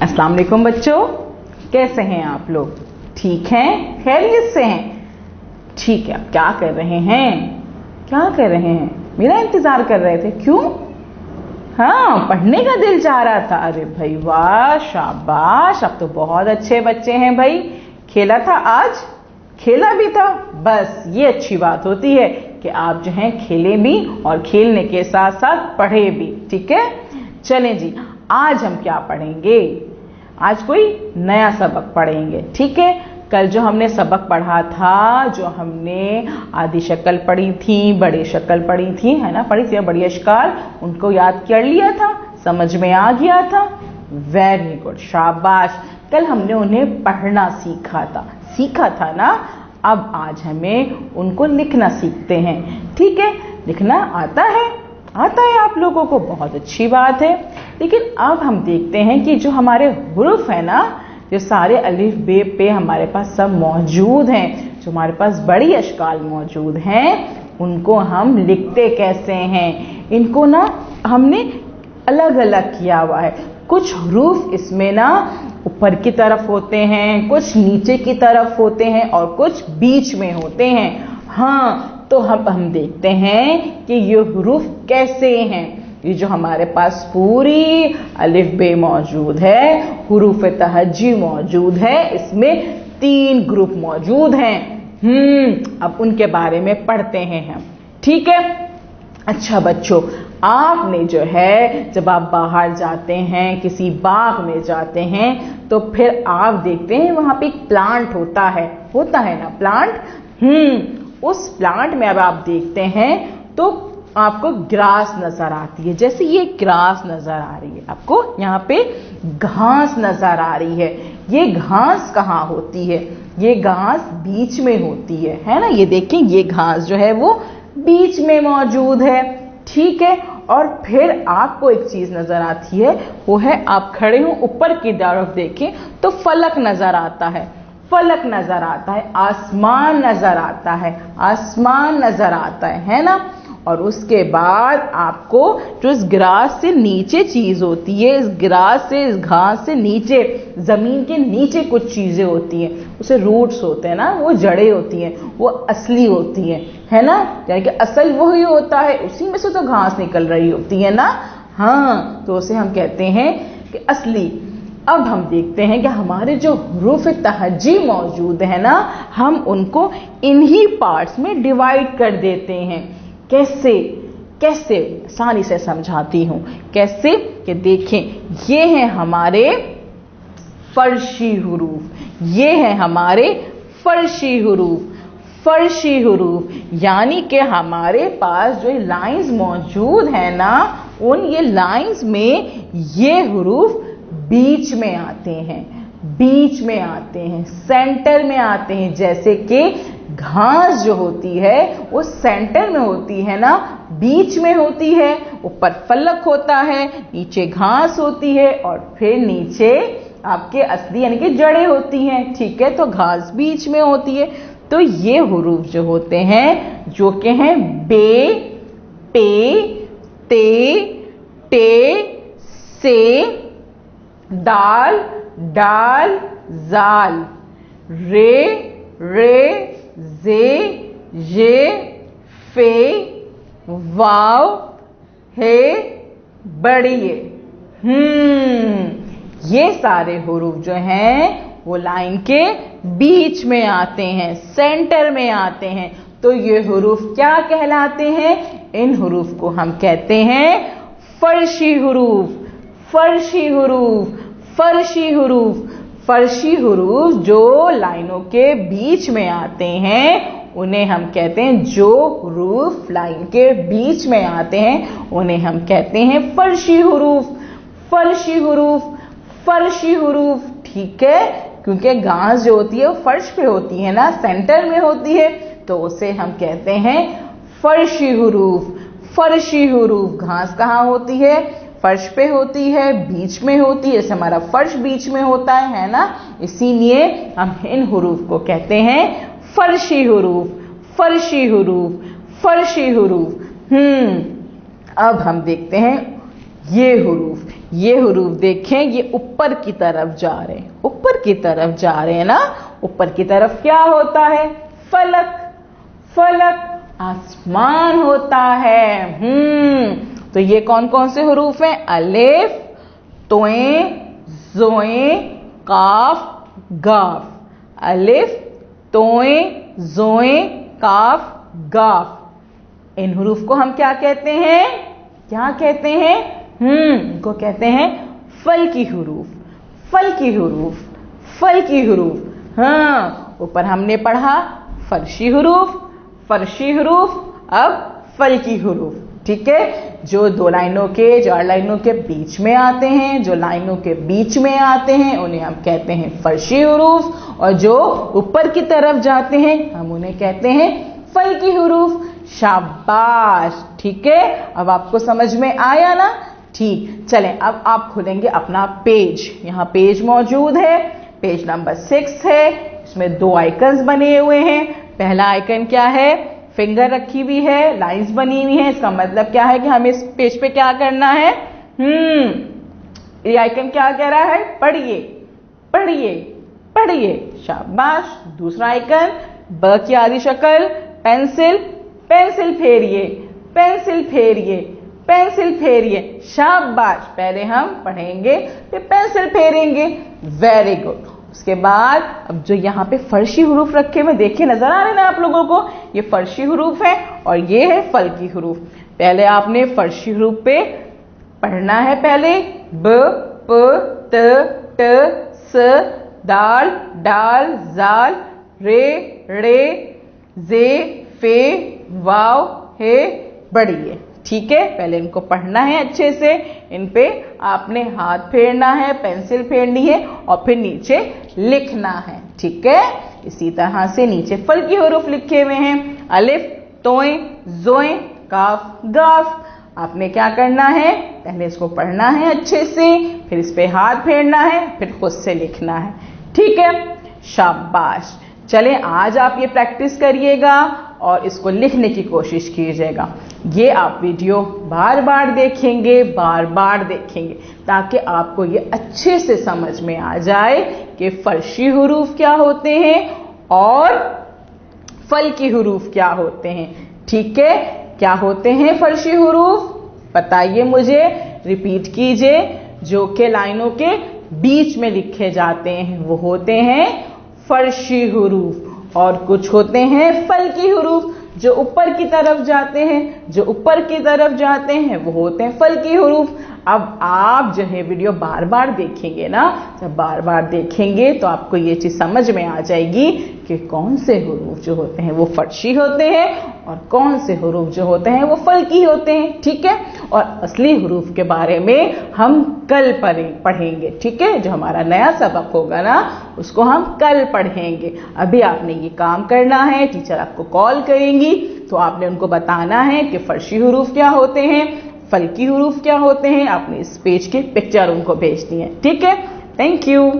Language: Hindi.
अस्सलाम वालेकुम बच्चों, कैसे हैं आप लोग? ठीक हैं? खैरियत से हैं? ठीक है। आप क्या कर रहे हैं? क्या कर रहे हैं? मेरा इंतजार कर रहे थे? क्यों? हाँ, पढ़ने का दिल चाह रहा था। अरे भाई वाह, शाबाश, आप तो बहुत अच्छे बच्चे हैं भाई। खेला था आज? खेला भी था? बस ये अच्छी बात होती है कि आप जो हैं खेले भी और खेलने के साथ साथ पढ़े भी। ठीक है, चलें जी, आज हम क्या पढ़ेंगे? आज कोई नया सबक पढ़ेंगे। ठीक है, कल जो हमने सबक पढ़ा था, जो हमने आधी शक्ल पढ़ी थी, बड़ी शक्ल पढ़ी थी, है ना, पढ़ी थी बड़ी अशकाल, उनको याद कर लिया था, समझ में आ गया था? वेरी गुड, शाबाश। कल हमने उन्हें पढ़ना सीखा था ना। अब आज हमें उनको लिखना सीखते हैं। ठीक है, लिखना आता है आप लोगों को, बहुत अच्छी बात है। लेकिन अब हम देखते हैं कि जो हमारे हुरूफ है ना, जो सारे अलिफ बे पे हमारे पास सब मौजूद हैं, जो हमारे पास बड़ी अशकाल मौजूद हैं, उनको हम लिखते कैसे हैं? इनको ना हमने अलग अलग किया हुआ है। कुछ हुरूफ इसमें ना ऊपर की तरफ होते हैं, कुछ नीचे की तरफ होते हैं और कुछ बीच में होते हैं। हाँ, तो हम देखते हैं कि ये हुरूफ कैसे हैं। ये जो हमारे पास पूरी अलिफ बे मौजूद है, हुरूफ तहज्जी मौजूद है, इसमें 3 ग्रुप मौजूद हैं। अब उनके बारे में पढ़ते हैं हम। ठीक है, अच्छा बच्चों, आपने जो है जब आप बाहर जाते हैं, किसी बाग में जाते हैं, तो फिर आप देखते हैं वहां पे एक प्लांट होता है ना, प्लांट। उस प्लांट में अब आप देखते हैं तो आपको ग्रास नजर आती है। जैसे ये ग्रास नजर आ रही है आपको, यहाँ पे घास नजर आ रही है। ये घास कहाँ होती है? ये घास बीच में होती है ना। ये देखें, ये घास जो है वो बीच में मौजूद है। ठीक है, और फिर आपको एक चीज नजर आती है, वो है आप खड़े हो ऊपर की तरफ देखें तो फलक नजर आता है, आसमान नजर आता है ना। और उसके बाद आपको जो इस ग्रास से नीचे चीज होती है, इस घास से नीचे, जमीन के नीचे कुछ चीजें होती हैं, उसे रूट्स होते हैं ना, वो जड़ें होती हैं, वो असली होती हैं, है ना। यानी कि असल वही होता है, उसी में से तो घास निकल रही होती है ना। हाँ, तो उसे हम कहते हैं कि असली। अब हम देखते हैं कि हमारे जो हुरूफ तहज्जी मौजूद है ना, हम उनको इन्हीं पार्ट्स में डिवाइड कर देते हैं। कैसे आसानी से समझाती हूं। कैसे कि देखें, ये हैं हमारे फर्शी हुरूफ, यानी कि हमारे पास जो लाइंस मौजूद है ना, ये लाइंस में ये हुरूफ बीच में आते हैं, सेंटर में आते हैं। जैसे कि घास जो होती है वो सेंटर में होती है ना, बीच में होती है, ऊपर फलक होता है, नीचे घास होती है और फिर नीचे आपके असली यानी कि जड़ें होती हैं। ठीक है, तो घास बीच में होती है। तो ये हुरूफ जो होते हैं, जो कि हैं बे, पे, ते, टे, से, दाल, डाल, जाल, रे, जे, ये, फे, वाव, हे, बड़िए। ये सारे हुरूफ जो हैं वो लाइन के बीच में आते हैं, सेंटर में आते हैं। तो ये हुरूफ क्या कहलाते हैं? इन हुरूफ को हम कहते हैं फर्शी हुरूफ जो लाइनों के बीच में आते हैं, उन्हें हम कहते हैं, जो हुरूफ लाइन के बीच में आते हैं उन्हें हम कहते हैं फर्शी हुरूफ। ठीक है, क्योंकि घास जो होती है वो फर्श पे होती है ना, सेंटर में होती है, तो उसे हम कहते हैं फर्शी हुरूफ। घास कहाँ होती है? फर्श पे होती है, बीच में होती है, जैसे हमारा फर्श बीच में होता है ना, इसीलिए हम इन हुरूफ को कहते हैं फर्शी हुरूफ। अब हम देखते हैं ये हुरूफ, ये हुरूफ देखें, ये ऊपर की तरफ जा रहे हैं, ऊपर की तरफ जा रहे हैं ना। ऊपर की तरफ क्या होता है? फलक। फलक आसमान होता है। तो ये कौन कौन से हुरूफ हैं? अलिफ, तोए, जोए, काफ, गाफ। अलिफ, तोए, जोए, काफ, गाफ। इन हुरूफ को हम क्या कहते हैं? क्या कहते हैं? इनको कहते हैं फल की हुरूफ। फल की हुरूफ, फल की हुरूफ। हाँ, ऊपर हमने पढ़ा फर्शी हुरूफ, फर्शी हुरूफ, अब फल की हुरूफ। ठीक है, जो दो लाइनों के, चार लाइनों के बीच में आते हैं, जो लाइनों के बीच में आते हैं उन्हें हम कहते हैं फर्शी हुरूफ, और जो ऊपर की तरफ जाते हैं हम उन्हें कहते हैं फल की हुरूफ। शाबाश। ठीक है, अब आपको समझ में आया ना? ठीक, चलें अब आप खोलेंगे अपना पेज। यहाँ पेज मौजूद है, पेज नंबर 6 है। इसमें दो आइकन्स बने हुए हैं। पहला आइकन क्या है? फिंगर रखी हुई है, लाइंस बनी हुई है। इसका मतलब क्या है कि हमें इस पेज पे क्या करना है? ये आइकन क्या कह रहा है? पढ़िए, पढ़िए, पढ़िए। शाबाश। दूसरा आइकन ब की आधी शक्ल, पेंसिल, पेंसिल फेरिए, पेंसिल फेरिए, पेंसिल फेरिए। शाबाश। पहले हम पढ़ेंगे फिर पेंसिल फेरेंगे। Very good. उसके बाद अब जो यहाँ पे फर्शी हुरूफ रखे हुए देखिए, नजर आ रहे ना आप लोगों को? ये फर्शी हुरूफ है और ये है फल की हुरूफ। पहले आपने फर्शी हुरूफ पे पढ़ना है। पहले ब, प, त, ट, स, दाल, डाल, जाल, रे, रे, जे, फे, वाव, हे, बढ़िए। ठीक है, पहले इनको पढ़ना है अच्छे से। इन पे आपने हाथ फेरना है, पेंसिल फेरनी है और फिर नीचे लिखना है। ठीक है, इसी तरह से नीचे फल की हुरूफ लिखे हुए हैं, अलिफ, तोए, जोए, काफ, गाफ। आपने क्या करना है? पहले इसको पढ़ना है अच्छे से, फिर इस पे हाथ फेरना है, फिर खुद से लिखना है। ठीक है, शाबाश। चले आज आप ये प्रैक्टिस करिएगा और इसको लिखने की कोशिश कीजिएगा। ये आप वीडियो बार बार देखेंगे, बार बार देखेंगे, ताकि आपको ये अच्छे से समझ में आ जाए कि फर्शी हुरूफ क्या होते हैं और फल की हुरूफ क्या होते हैं। ठीक है, क्या होते हैं फर्शी हुरूफ? बताइए मुझे, रिपीट कीजिए। जो के लाइनों के बीच में लिखे जाते हैं वो होते हैं फर्शी हुरूफ, और कुछ होते हैं फल की हुरूफ जो ऊपर की तरफ जाते हैं। जो ऊपर की तरफ जाते हैं वो होते हैं फल की हुरूफ। अब आप जो है वीडियो बार बार देखेंगे ना, जब बार बार देखेंगे तो आपको ये चीज समझ में आ जाएगी कि कौन से हुरूफ जो होते हैं वो फर्शी होते हैं और कौन से हुरूफ जो होते हैं वो फल की होते हैं। ठीक है, और असली हुरूफ के बारे में हम कल पढ़ेंगे। ठीक है, जो हमारा नया सबक होगा ना उसको हम कल पढ़ेंगे। अभी आपने ये काम करना है, टीचर आपको कॉल करेंगी तो आपने उनको बताना है कि फर्शी हुरूफ क्या होते हैं, फल की हुरूफ क्या होते हैं। आपने इस पेज की पिक्चर उनको भेजनी है। ठीक है, थैंक यू।